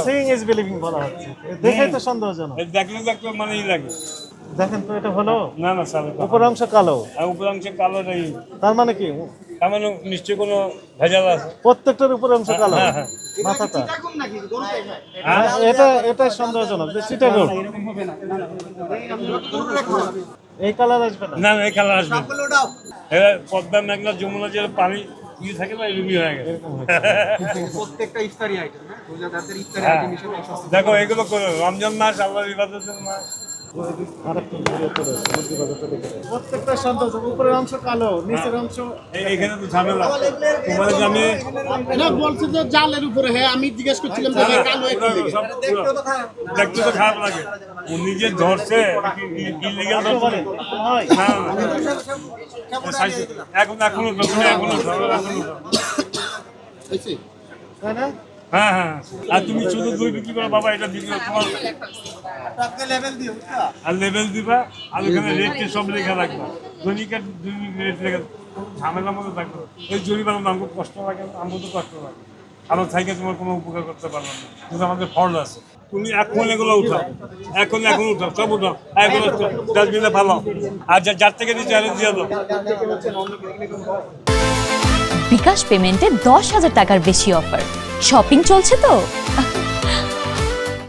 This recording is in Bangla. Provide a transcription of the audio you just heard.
সিইং ইজ বিলিভিং বলা হচ্ছে, দেখেই তো সন্দেহজনক। দেখলে মানেই লাগে। দেখেন তো এটা হলো না না স্যার, উপর অংশ কালো, আর উপর অংশে কালো নেই, তার মানে কি তার মানে নিশ্চয়ই কোনো ভেজাল আছে। প্রত্যেকটার উপর অংশ কালো, হ্যাঁ হ্যাঁ মাথাটা এটা এটা সন্দেহজনক যে চিটাগং এই কালার আসবে না। না না, এই কালার আসবে না। এরা পদ্মা, মেঘনা, যমুনা যে পানি ইয়ে থাকে না, এরকমই হয়ে গেছে। প্রত্যেকটা ইফতারি আইটেম না, রোজাদারদের ইফতারি হ্যাঁ। আইটেম হিসেবে দেখো এগুলো করে রমজান মাস, আল্লাহর ইবাদতের মাস। প্রত্যেকটা সন্দেহজনক, উপরের অংশ কালো, নিচের অংশ এখানে তো ঝামেলা। তোমার আমি না বলছে যে জালের উপরে, হ্যাঁ আমি জিজ্ঞেস করছিলাম যে ভাই কালো একটু দিকে। দেখতে তো খারাপ লাগে। ও নিজে ধরছে ইলিগাল ধরছে না। এখনো হয়েছে? তাই না? হ্যাঁ হ্যাঁ। আর তুমি শুধু দুই বিক্রি করো বাবা, এটা বিক্রি করো তোমার, আর লেভেল দিবা, আর ওখানে রেট সব লেখা রাখবা। দৈনিকের রেট লেখা, ঝামেলার মধ্যে থাকবে। ওই জরিমানা আমাকে কষ্ট লাগে, আমাকে তো কষ্ট লাগে। আমার থেকে তোমার কোনো উপকার করতে পারলাম না, কিন্তু আমাদের ফর্জ আছে। তুমি এখন এগুলো উঠাও, এখন উঠাও, সব উঠাও, এগুলো ডাস্টবিনে ভালো। আর যার থেকে দিচ্ছে আরে দিয়ে দাও। বিকাশ পেমেন্টে 10,000 টাকার বেশি অফার, শপিং চলছে তো।